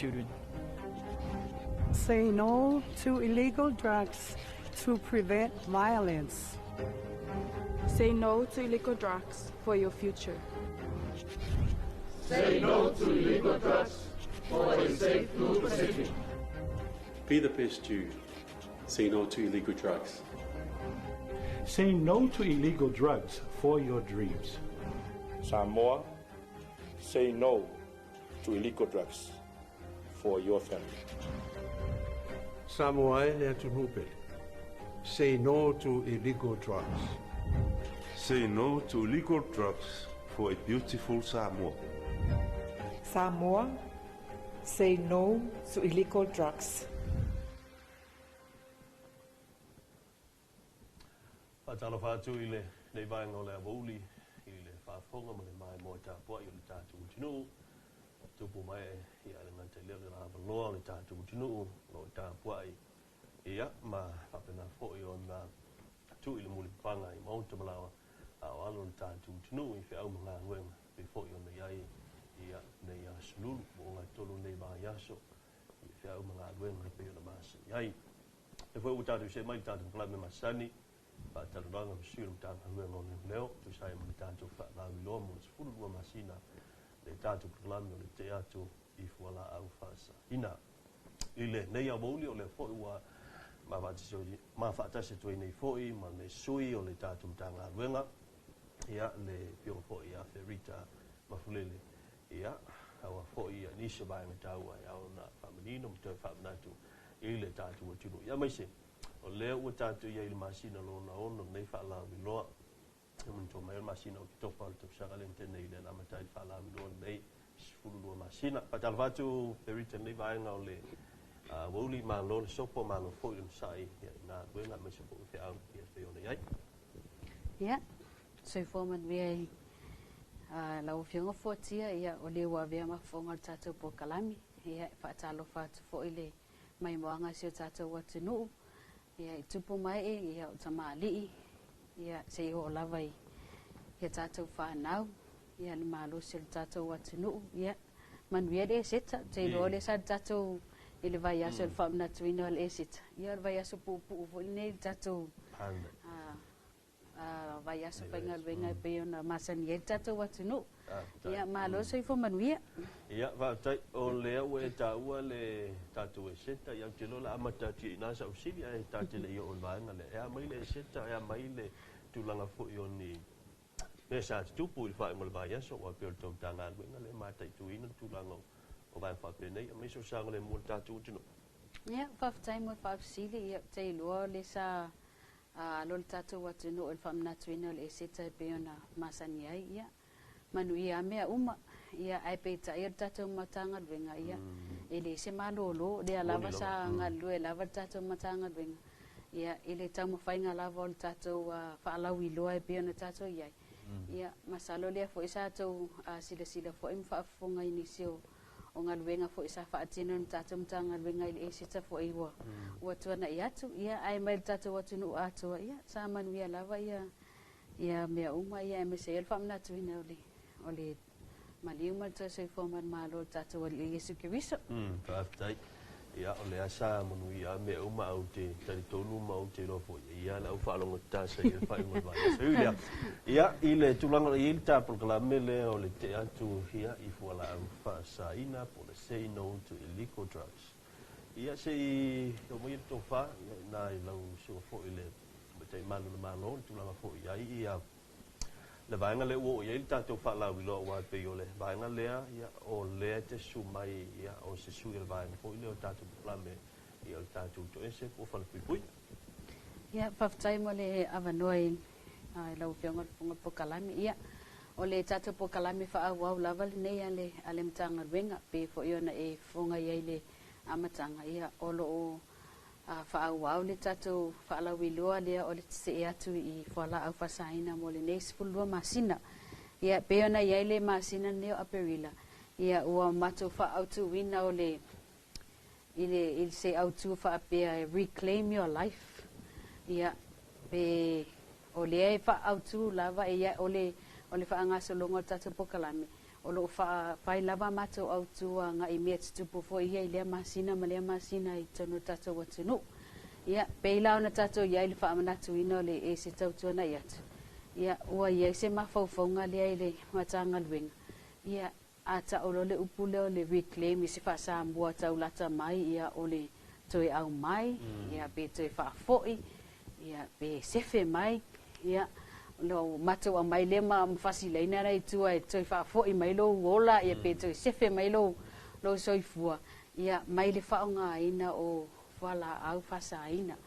children. Say no to illegal drugs to prevent violence. Say no to illegal drugs for your future. Say no to illegal drugs for a safe Blue Pacific. Be the best you. Say no to illegal drugs. Say no to illegal drugs for your dreams. Samoa, say no to illegal drugs for your family. Samoa le Tunupet, say no to illegal drugs. Say no to illegal drugs for a beautiful Samoa. Samoa, say no to illegal drugs. Patalo fatu ile nei vai ngole abuli ile fa fonga mo mai mo ta po ile ta tu tinu tu pu mai ia le ngante le la lo le ta tu tinu lo ta po ai ia ma fa pena fo yo na tu ile muli panga I mo tu malawa a walo ta tu tinu I fe au nga wen be fo yo nei ai ia nei ya sulu mo nga tolu nei ba ya so I fe au nga wen pe yo na mas ai e foi uta tu se mai ta tu kla me masani ba talanga msirum ta ngwe ngone leo tu sai mo tanto fa la lo mo fulu lo masina le tanto proclamo le te atu I Fuala'Au fasa ina ile nei a boli o le fo wa ma va tsi ma fa ta se tu nei fo I ma le sui o le tanto tanga wenga ia le pio fo ia ferita ma fulele ia awa fo ia ni se ba me taua ia ona faminino mo te fa natu ile tanto o tunu ia mai se o leo ua tātou ia I le masina lona ono nei whaalawi loa. E mun tō mai o masina o ki topa o tapusanga le tēnei le namatai whaalawi loa nei sifuru lua masina. Patala whātu perita nei vaenga o le wauli maa lo le sopo maa lo fōi le sai nā kuenga mai sopo o whiau ki a whio nei ai. Ia, soi fōman vea lau whionga fōtia ia o le ua vea mawhonga tātou po kalami. Ia whaatalo whātu fōi le mai moanga si o tātou watu nuu. Ia I tupu mai ia o tamali'i ia se o lava ia tātou whanau ia le malo se le tātou atunuu ia manuia le seta te lo le sa tātou I le vai aso le whamnatuina le seta ia le vai aso pupu ufo nei tātou vai aso whainga luenga pe ona masani e tātou atunuu ia malo se ifo manuia ia whātai o lea ue tāua le tātou e seta ia te lola amatati I nasa usili ai tāte le o vaenga le ea mai le seta ea mai le tūlanga fo I oni me sa tupu I whae mo le vai aso wa peo tau tanga luenga le mātai tuina tūlanga o vai whape nei a meiso sanga le mua tātou tino ia whaftai mo whafsili ia te iloa le sa lo le tātou atunu o le whamnatuina le seta pe ona masani ai ia manu ia mea uma ia ai pe ta ia tātou matanga luenga ia ele se malolo le lava sa ngalue lava tātou matanga luenga ia ele tau mawhainga lava o le tātou whaalawi loa e pe ona tātou iai ia masalo lea fo isa tātou sila fo im whaafonga inisio o ngā luenga fo isa whaatino na tātou matanga luenga ili e sita fo iwa ua tuana I atu ia ai mai tātou atunu atua ia sa manu ia lava ia mea uma ia e mese el whamnatuina o le maliu malta se forman malo tātou ali Yesu Kiriso. Whaftai. Ia o le asa monu ia mea uma au te taritonu ma au te lofo. Ia la ufa alonga tāsa ia whai mo vai. Seulia. Ia I le tulanga I le tāpul kalamele o le te atu ia I Fuala'Au whaasaina po le say no to illegal drugs. Ia se o mo I tofa na I lau sua fo I le te manu na malo tulanga fo ia le vaenga le o ia tātou whaalawi loa wa pe o le vaenga lea ia o lea te sumai ia o se sui le vaenga po ile o tātou plame ia o tātou to ese po whalapipui. Ia whaftai mo le avanoi lau whionga punga po kalami ia o le tātou po kalami whaawau lava le nei ale mtanga ruenga pe fo iona e whonga ia le amatanga ia o lo o whaawau le tātou whaalawi loa lea o le Tete'e Atu I Fuala'Au whasaina mo le nei sipulua masina. Ia peona iai le masina neo aperila. Ia ua matou whaautu wina o le il se autu whaapea reclaim your life. Ia pe o le e whaautu lava ia o le whaangaso longa tātou pokalame. o lo fai lava matou au tua nga I mea tupu fo ia I lea masina ma lea masina I tono tatou atunu. Ia, peila ona tatou ia I le whaamanatu ina o le e se tautuana I atu. Ia, ua ia se mawhauwhaunga lea I le matanga luenga. Ia, ata o le upu leo le reclaim I se whaasambua tau lata mai ia o le toe au mai, ia pe toe whaafoi, ia pe sefe mai, ia lo matou a mai le ma mfasileina rai tua e toi whaafoi mai lo wola ia pe toi sefe mai lo soifua ia mai le whaonga ina o Fuala'Au whasaina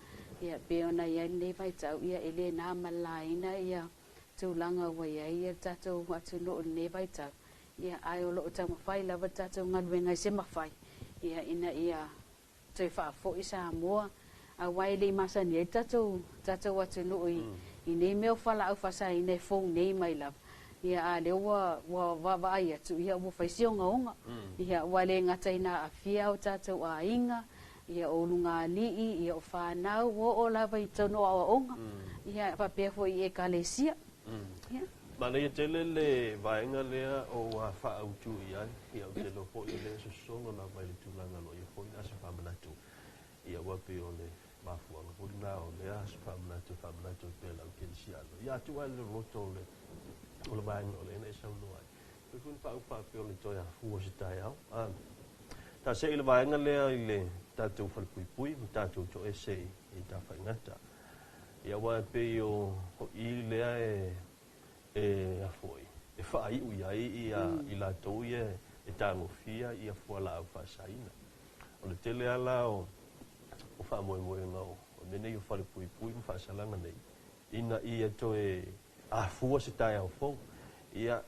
ia pe ona ia le vai tau ia ele nā malaina ia tūlanga wa ia tatou atu no le vai tau ia ai o lo tau mawhai lava tatou ngaluenga I se mawhai ia ina ia toi whaafoi sa mua a wai le masani e tatou atu no I nei mea Fuala'Au whasai nei fōu nei mai lava. Ia a leo wa ai atu, ia ua whaisio ngaonga. Ia ua le ngataina a fia o tātou a inga, ia o lunga li'i, ia o whanau, o lava I tauno a onga. Ia whapea fo I e kalesia. Mana ia tele le vaenga lea o a whaautu ia o te lopo I le sosonga na vai le tūlanga lo ia fōi asa whamanatu. Ia wape o le mafuanga pulina o le asu whamanatu pe lau kensiano. Ia tu ai le roto o le vaenga o le ena isa uno ai. Pe kuni whaupa pe o le toi a fua si tai au. Ta se I le vaenga lea I le tātou whalpuipui, mi tātou to ese I tā whaingata. Ia wape o I lea a foi. E whai ui ai I la tau ia e tāngo fia I a Fuala'Au whasaina. O le tele ala o whaamoe ngau. O menei o whare pui pui ma whaasalanga nei. Ina ia toe a fua se tai au fau. Ia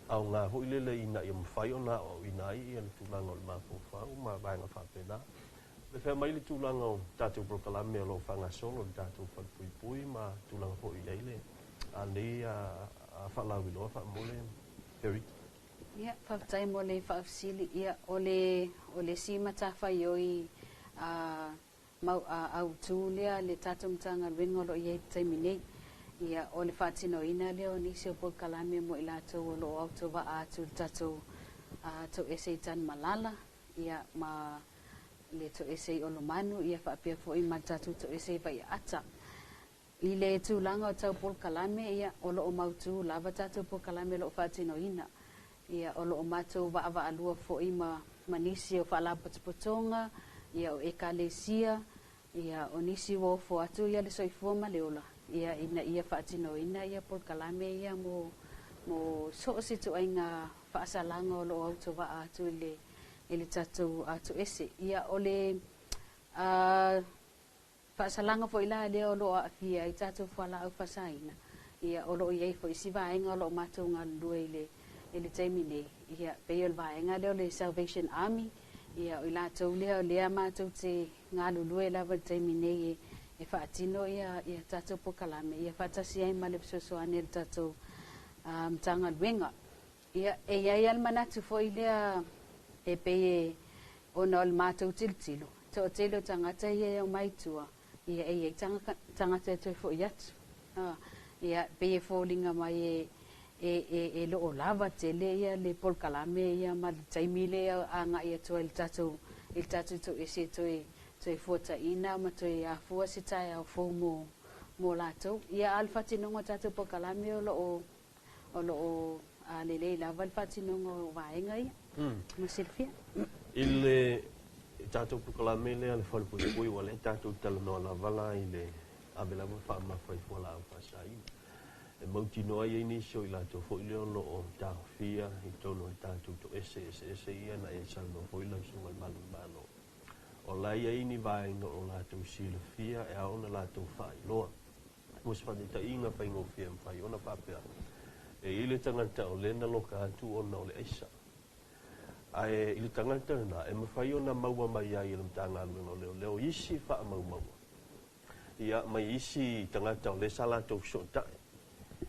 au ngā hoi lele ina ia mwhai o nā o ina ia le tūlanga o le māpau whau ma vaenga whapena. Le whea mai le tūlanga o tātou prokalame o lo whangasolo le tātou whare pui pui ma tūlanga hoi eile. A nei a whalau iloa whaamole. Perry. Ia, whaftai mo le whaafsili ia o le sima tawhai oi au tūlea le tātou mtanga ringolo I taimi nei. Ia o le whaatino ina leo nisi o pol kalame mo I lātou o lo auto wa atu tātou tau esei tan malala. Ia ma le tau esei o lo manu ia whaapia fo I ma tātou tau esei vai ata. I le tūlanga o tau pol kalame ia o lo o mautu lava tātou pol kalame lo whaatino ina. Ia o lo o mātou wa alua fo I ma nisi o whaalapapotonga. Ia o ekalesia, ia o nisi wo fo atu ia le soifua ma leola. Ia ina ia whaatino ina ia pol kalame ia mo so situ ai ngā whaasalanga o lo auto wa atu le tatu atu ese. Ia o le whaasalanga fo ila lea o lo a fia I tatu Fuala'Au whasaina. Ia o lo iei fo isi vaenga o lo mātou ngā lua I le taimi nei. Ia peo le vaenga leo le Salvation Army. Ia o ila tau lea mātou te ngā lulue lava taimi nei e whaatino ia tātou pokalame. Ia whaatasi ai ma le psosoane le tātou mtanga luenga. Ia e iai al manatu fo I lea e peye ona o le mātou tiltilo. Tō telo tangata ia o maitua. Ia e iei tangata e toi fo I atu. Ia peye fōlinga mai e lo o lava tele ia le pol kalame ia ma taimi le a nga ia toi il tātou to ese toi fota ina ma toi a fua se tai au fo mo lātou. Ia alfa tinonga tātou pol kalame o lo o lele lava alfa tinonga o vaenga ia. Ma Silvia. Il tātou pol kalame le ale whale pui wa le tātou talanoa la vala I le abelava whaamawhai Fuala'Au whasaina. E mauti noa ia inisio I lātou fo I leo lo o tāwhia I tono I tātou to ese ia na e salno fo I lau sunga I mano. O lai ia ini vaenga o lātou sila fia e aona lātou whai loa. Mos whanita inga whaingo fia mwhai ona papea. E ile tangata o lena loka atu ona o le eisa. Ai ile tangata na e mwhai ona maua mai ai ilam tanga luenga leo isi wha maua. Ia mai isi tangata o le sa lātou sotai.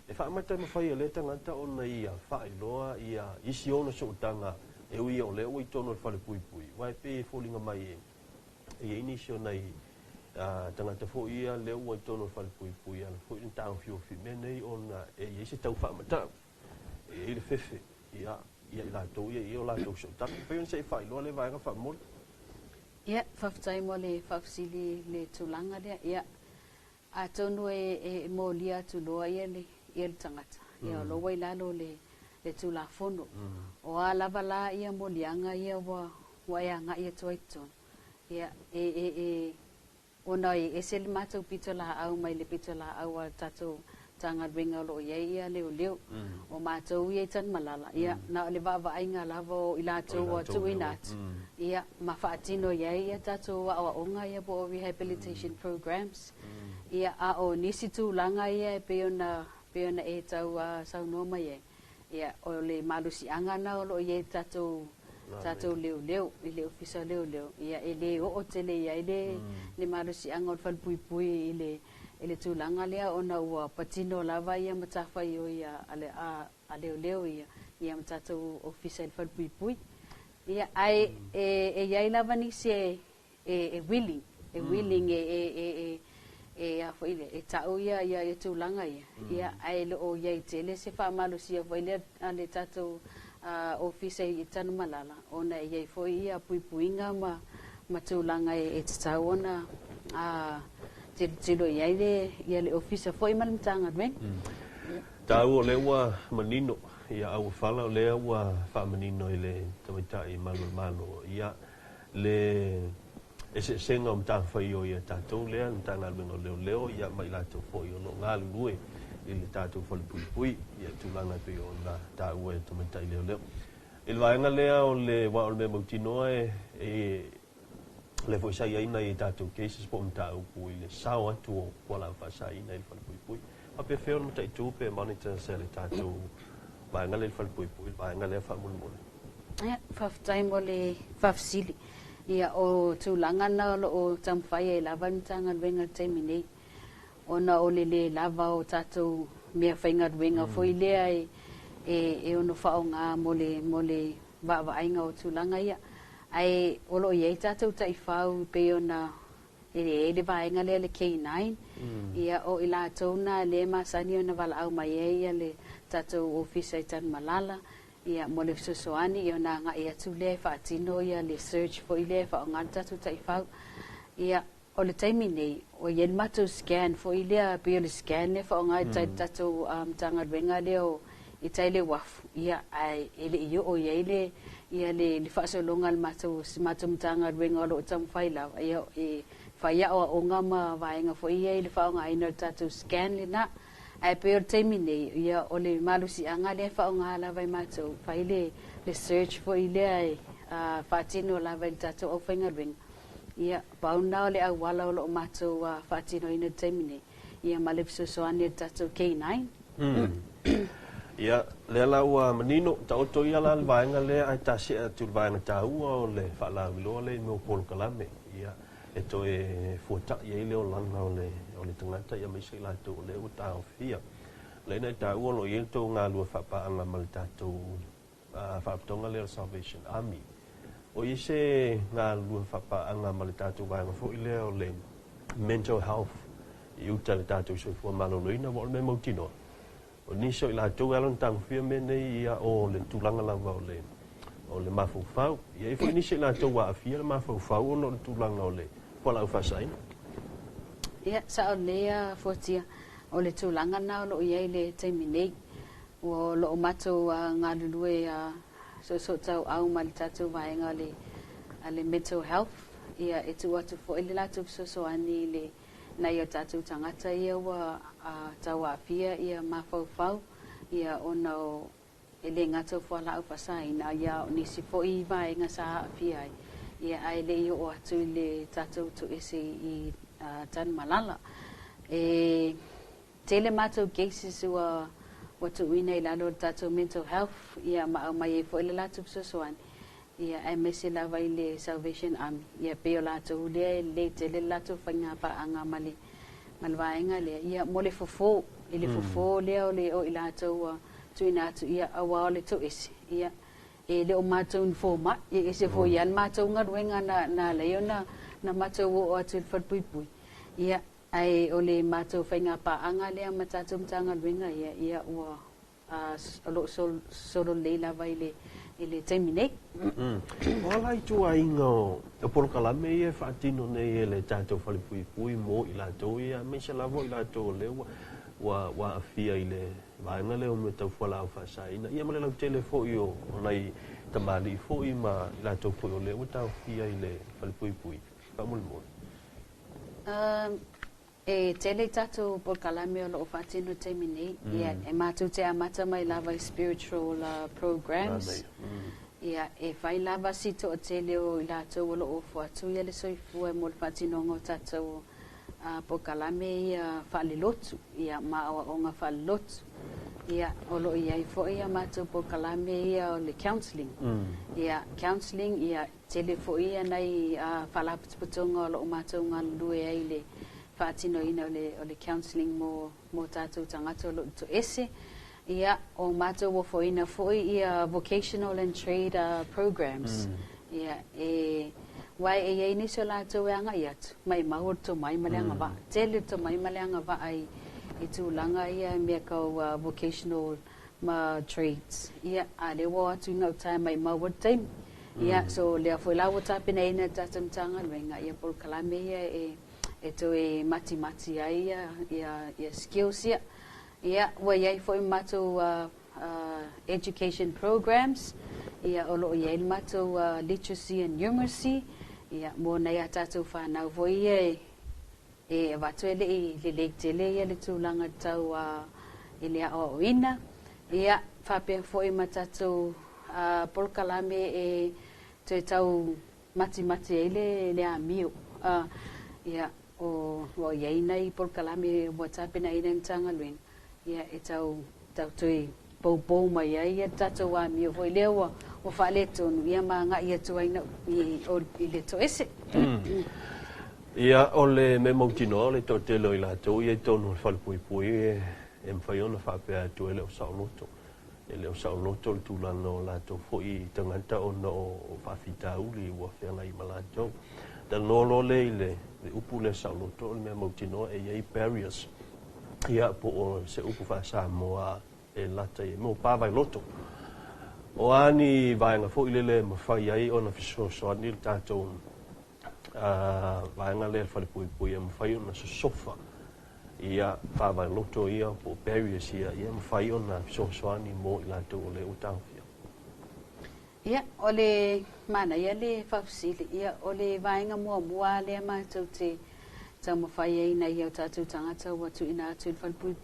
E whaamata mawhai le tangata o na ia whai loa ia isi ona soutanga e ui o leo I tono whale pui pui. Wai pe e fōlinga mai e inisio nei tangata fo ia leo ui tono whale pui pui ana fo I tau fio fi menei o na e isi tau whaamata. E ile fefe ia ia ila to ia o la to so ta pe se fa lo le vai ka fa mo ia faftai mo le fafsili le tulanga le ia a tonu e mo lia tu lo ia le tangata ia lo wai la lo le tula fono o ala bala ia mo lianga ia wa ia nga ia toiton ia ona e sel mato pitola au mai le pitola au tato tanga ringa lo ia leo o mato ia tan malala ia na le va ainga lavo ila to wa tu inat ia mafatino ia tato wa onga ia bo rehabilitation programs ia a o nisi tu langa ia peona e tau sau no mai ia o le malusi anga na lo ia tato leo ile ofisa leo ia ele o tele ia ile le malusi anga o fal pui ile tulanga lea ona ua patino lava ia matafa yo ia ale leo ia matato ofisa fal pui ia ai ia lava ni se willing afo ile tau ia tulanga ia ai lo ia tele se fa malusi ia ile ale tato ofisa i tanu malala ona ia foi ia puipuinga ma tulanga tau ona tilo ia le ofisa foi mal mtanga ven tau le wa manino ia au fala le wa fa manino ile tamita i malo ia le ese senga mta fa yo ia tato le mtanga leo ia mai la to foi no ngalu lue ile tato fol pui ia tulanga pe ona tau e tamita leo il vaenga lea o le wa o le motino le foi sai ina i tatu cases po mta u ile sao atu wala fa sai ina il fal pui a pe feo mta tu pe monitor se le tatu vaenga le fal pui vaenga le fa mul ia faf time le faf sili ia o tulanga na o tamfai la van tanga venga temine ona o le lava o tatu me fainga venga foi le ai e ono faonga mole va ainga o tulanga ia ai olo ia tatu tai fau pe ona le vainga le K9 ia o ila tona le masani ona vala au mai ia le tatu office tan malala ia mole sosoani ia na nga ia tule fa tino ia le search for ile fa nga tatu tai fau ia o le taimi nei o ia mato scan for ile pe le scan le fa nga tatu tanga venga leo itaile waf ia ai ele yo o ile ia le fa so longal mato tanga venga lo tam faila ia faia o ngama vaenga fo ia le fa nga ina tatu scan le na ai pe termine ia o le malusi anga le fa nga la vai mato faile le search fo ile ai fatino la vai tatu o fenga ring ia pauna le awala lo mato fatino ina termine ia malipso so ane tatu K9 ia le la wa manino ta oto ia la vaenga le ai ta se tu vaenga ta o le fa la lo le mo pol kalame ia eto fota ia le o lana o le tangata ia mai se la tu le o ta ofia le na ta o lo ia to nga lu fa pa anga mal ta tu fa tonga le Salvation Army o ise nga lu fa pa anga mal ta tu vaenga fo ile o le mental health i uta le ta tu so fo malo loina mo me mo tino o niso ila tu alon tang fia me nei ia o le tulanga lava o le mafufau ia i fo niso ila tu wa fia le mafufau no le tulanga o le Fuala'Au fasai ia sa o lea fotia o le tulanga na lo ia le terminate o lo mato ngalulue so tau au mal tatu vaenga le mental health ia etu atu fo ile la tu so ani le na ia tatu tangata ia wa tawa fia ia mafau ia ono ele ngato Fuala'Au fasai na ia nisi fo I vaenga sa fia ia ai le o atu le tatu tu ese I tan malala tele mato cases wa tu ina ila lo tatu mental health ia mai fo ile la tu so ani ia ai mesi la vai le Salvation Army ia pe la tu le tele la tu fanga pa anga mali malvaenga le ia mole fofo ile fofo le o ila tu ina tu ia awa le tu isi ia le o mato informa ia ese fo yan mato ngarwenga na le na mato o atu fatpui ia ai ole mato fanga pa anga le matatu mtanga wenga ia o lo solo le la vai ele terminate Wala tu ai ngo e por kalame e fatino ne ele tato fale pui mo ila to ia me se lavo ila to le wa afia ile vai na le o me tau Fuala'Au fa sai na ia male la telefo io nai tamali fo i ma ila to fo le o tau fia ile fale pui pa mo e tele tato por kalame o lo fatino terminate ia e matu te amata mai lava spiritual programs ia e vai lava sito o tele o ila to o lo ofo atu ia le soifu e mo le fatino ngo tato por kalame ia fale lotu ia ma o nga fale lotu ia o lo ia i fo ia matu por kalame ia o le counseling ia counseling ia tele fo ia nai fala putonga o lo matu nga lue ai le fatino ina o le counseling mo tatou tangata lo to ese ia o matou wo foina foi ia vocational and trade programs ia wai e ini so la to anga ia mai mau to mai malanga va tele to mai malanga va ai i tu langa ia me ka vocational ma trades ia ale wo tu no time mai mau time ia so le foi la wo tapina ina tatam tanga wenga ia por kalame ia e to e mati ai ia skills ia wa ia foi mato education programs ia olo ia mato literacy and numeracy ia mo na ia tato fa na voi e vatele le tele ia le tulanga tau ile o ina ia fa pe foi matato por kalame e te tau mati ile le amio ia o ia nei por kalame WhatsApp na ina tanga luin ia e tau tui po mai ia tatu wa mi foi lewa o fale tonu ia manga ia tuai na o ile to ese ia ole me montino le to te lo ila to ia tonu fal pui e mfai ona fa pe tu ele o sauloto ele o sauloto tu la no la to foi tanganta ono o fa fita uli wa fe na i malato da no lo le upu le sauloto me montino e ia barriers ia po se upu fa sa moa e lata e mo pa vai loto o ani vai nga fo ile mo fai ai ona fiso so ni tato vai nga le fa pui mo fai ona sofa ia pa vai loto ia po barriers ia mo fai ona fiso so ni mo ila to le utafia ia ole mana ia le fa fsili ia ole vai nga mo le ma te tamo fai ai na ia tatu tangata watu ina atu fal pui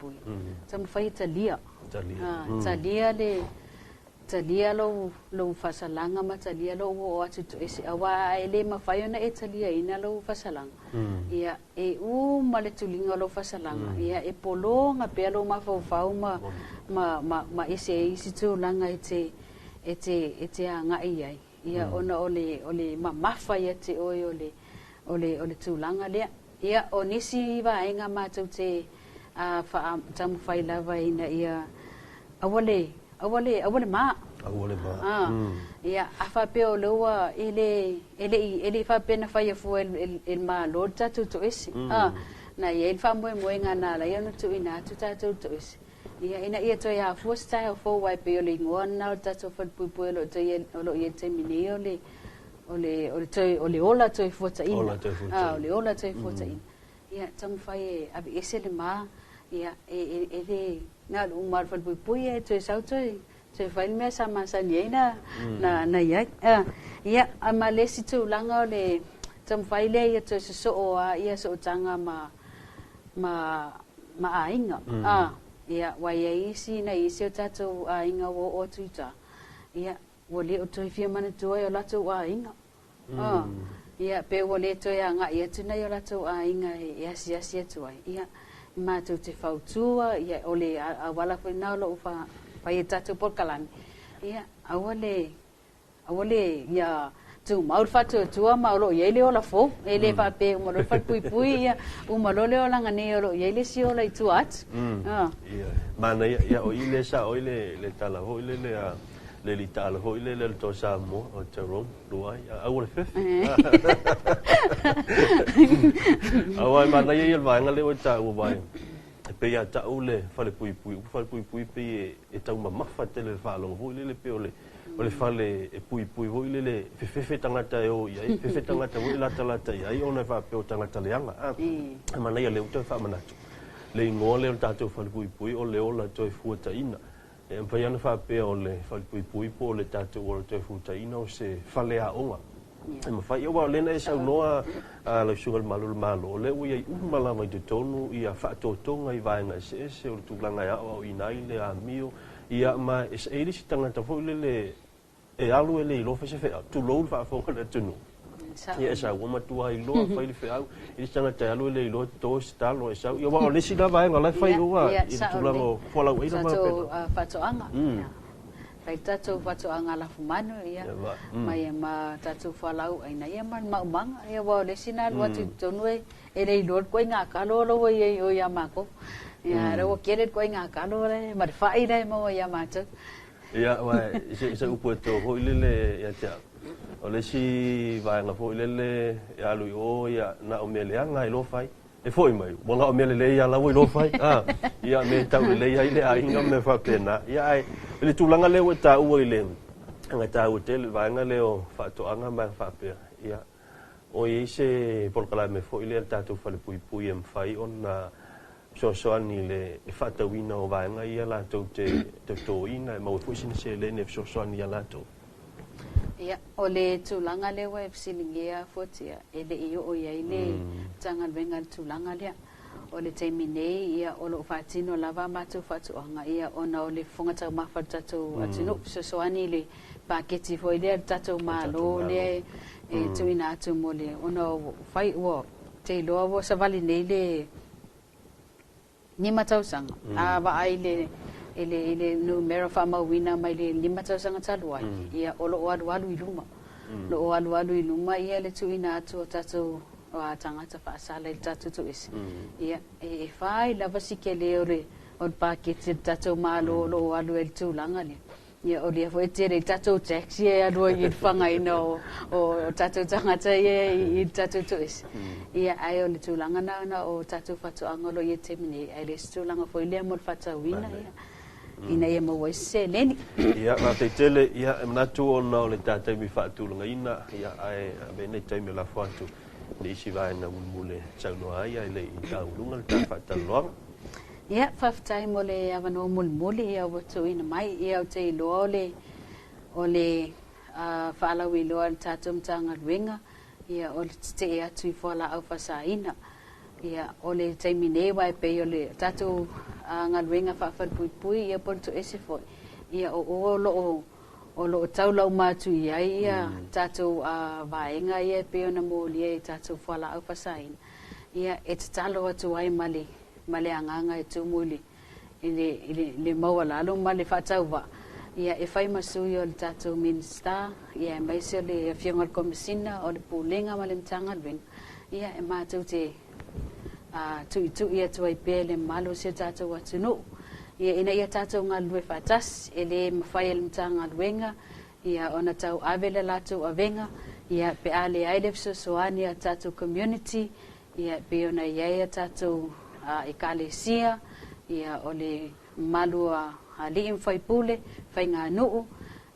tamo fai talia talia lo fasalanga ma talia lo o atu to ese awa ele ma fai ona e talia ina lo fasalanga ia e male tulinga lo fasalanga ia e polo nga pelo ma fau ma ese tu langa ete anga ia ia ona ole ma mafa ia te ole tulanga le ia o nisi va inga matou te fa tamu fai lava ina ia awale ma ia afa pe o loa ele fa pena fai fu el ma lota tu to ese na ia fa mo inga na la ia no tu ina tu tatu to ese ia ina ia to ia fu style fo wai pe o lingon na tatu fa pu lo to ia lo ia te mini ole ola toi fota ina ole ola toi fota ina ia tamu fai abi ese le ma ia ele na lu mar fal pui e toi sau toi fai me sa ma sa niena na ia amale si tu langa le tamu fai le ia toi so o ia so tanga ma ainga ia wai ai si na isi tatu ainga o tuita ia wole o toi fia mana toi o lato ainga ia pe wole toi anga ia tuna o lato ainga ia sia toi ia ma tu te fautua ia ole awala foi na lo fa pai tatu por kalami ia awale ia tu mau fatu tua mau lo ia le ola fo ele fa pe mo lo fa pui ia o malo le ola ngane lo ia le si ola itu at ia mana ia o ile sa o ile le tala ho ile le litala ho ile le to sa mo o te rom luai au le fe au mana ia vai ngale o ta o vai pe ia ta ule fale pui pe e tau ma mafa tele fa lo ho ile le pe ole o le fale e pui ho le fefe tangata e o ia fefe tangata o la talata ia ona fa pe o tangata leanga a mana ia le uta fa manatu le ingoa le tatou fale pui o le ola toi fuataina e mpa ia na fa pe o le fale pui po le tatou o toi fuataina o se Fuala'Au e ma fai o wa le na e saunoa la sugar malo le ui ai umala mai te tonu ia fa totonga i vaenga se o tulanga ia o inai le amio ia ma es eri si tangata fo le e alu ele lo fa se fe tu lo fa fo le tunu ia sa wo ma tu ai lo fa le fe au i tangata alu ele lo to sta lo sa ia wa le si la va nga la fa i wa i tu la lo Fuala'Au i la ma pe fa to anga kai tatou fatoanga la fumano ia mai ma tatou Fuala'Au ai na ia man maumanga ia wa le sina lo tu tonue e le lo ko nga ka lo ia o ia mako ia ro kere ko nga ka lo le ma fai dai mo ia mato ia wa se upo to ho le ia tia o le si va nga fo le ia lu o ia na o mele anga i lo fai e foi mai bona o mele le ia la wo lo fai ia me tau le ia ile ai nga me fa pena ia ai le tulanga le o ta u ile nga ta u te va nga le o fa to anga ma fa pe ia o i se por kala me foi le ta tu fa le pui em fai on na so ani le e fa ta wina o va nga ia la to to ina ma o fusin se le ne so ani la to ia o le tulanga le wa fsilingia fotia e le io o ia ile tanga venga tulanga le o le temine ia o lo fatino lava matu fatu anga ia ona o le fonga ta mafata to atino so ani le paketi fo ile tato malo le e tuina atu mole ona fai wo te lo wo savali le ni matau sanga a va ile ele numero fa ma wina mai le lima tau sanga talua ia o lo alu iluma lo alu iluma ia le tuina atu tato o tangata fa sala il tatu tu is ia e fai la vasikele ore o paketi tato malo lo alu el tu langa le ia o le foi tere tato taxi ia lo i fanga ino o tato tangata ia i tato tu is ia ai o le tu langa na o tato fatu angolo ia temine ai le tu langa foi le mo fata wina ia ina ia mo se leni ia ma te tele ia na tu ona o le tata mi fatu lunga ina ia ai be nei time la fatu ni si vai na mule chau no ai le ta lunga le ta fata lo ia faf time ole ava no mule ia o to ina mai ia o te lo ole Fuala'Au i lo tatum tanga wenga ia o Tete'e Atu i Fuala'Au fasaina ia ole taimine wai pe ole tatu ngalwenga fa pui ia ponto ese foi ia o lo taulau matu ia tatu vaenga ia pe ona molie tatu Fuala'Au fasaina ia et talo atu ai male anganga e tumuli ile mawalalo male fatauva ia e fai masu yo tatu minister ia mai se le fianga komisina o le pulenga male tanga ben ia e matu te tu ia tu ai pele malo se tatu watu no ia ina ia tatu ngalwe fatas ele mafai le tanga wenga ia ona tau avele latu avenga ia pe ale aide soani tatu community ia pe ona ia tatu ekalesia ia ole malua ali imfai pule fai nga no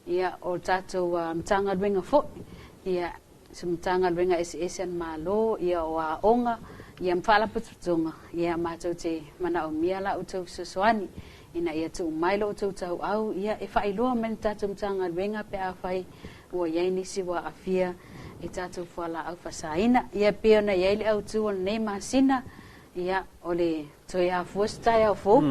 ia o tatu mtanga wenga fo ia mtanga wenga esen malo ia o onga ia mfala putunga ia matote mana o miala uto soani ina ia tu mailo uto tau au ia e fai loa men tatu mtanga wenga pe a fai o ia nisi wa afia e tatu Fuala'Au fasaina ia pe ona ia ile au tu nei masina ia ole toia fusta ia fo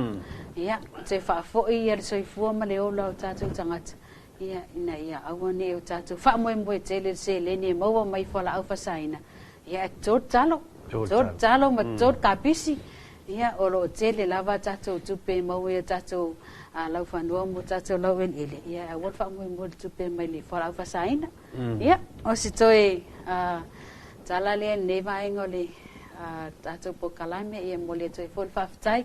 ia te fa fo ia so fu ma le ola tatu tangata ia ina ia awani o tatu fa mo tele se le ni mo mai Fuala'Au fasaina ia totalo ma tot kapisi ia olo tele lava tatu tupe mo ia tatu lau fanua mo tatu lau en ele ia wat fa mo tupe mai le Fuala'Au fasaina ia o si toi tala le ne vai ngole tatu po kalame ia mo le toi fol faftai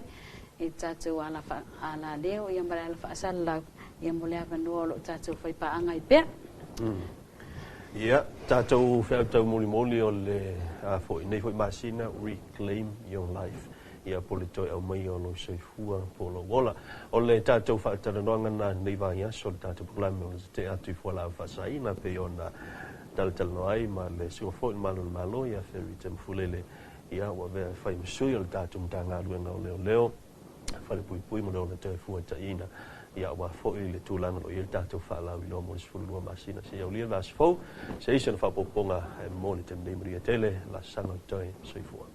e tatu ala leo ia mara fa sala ia mo le fanua lo tatu fai pa anga i pe ia tatu fa tau moli o le foi nei foi masina reclaim your life ia po le toi au mai o lo soifua po lo wola o le tātou whaataranoanga nā nei vai aso le tātou puklame o le Tete'e Atu Fuala'Au whaasaina pe o nā talatala ai ma le singa fo i malo ia feri te mfulele ia wa vea whai masui o le tātou mtanga aluenga o leo whare pui mo le te fua taina ia wa fo i le tūlanga o i le tātou whaalau i lo mo le sifulua masina se au lia las fo se isen whapoponga mo le te mnei tele la sanga toi soifua.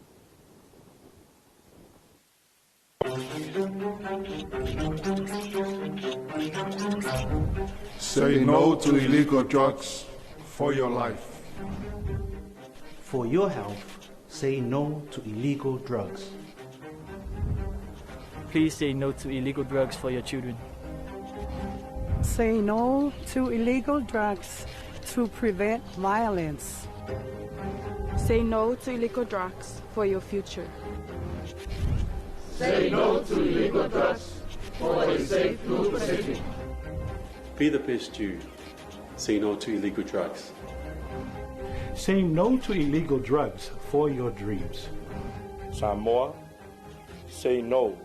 Say no to illegal drugs for your life. For your health, say no to illegal drugs. Please say no to illegal drugs for your children. Say no to illegal drugs to prevent violence. Say no to illegal drugs for your future. Say no to illegal drugs for a safe Blue Pacific. Be the best you. Say no to illegal drugs. Say no to illegal drugs for your dreams. Samoa, say no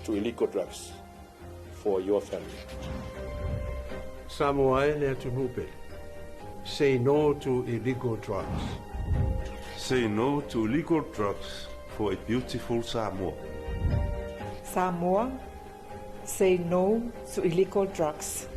to illegal drugs for your family. Samoa le Tunupe. Say no to illegal drugs. Say no to illegal drugs for a beautiful Samoa. Samoa, say no to illegal drugs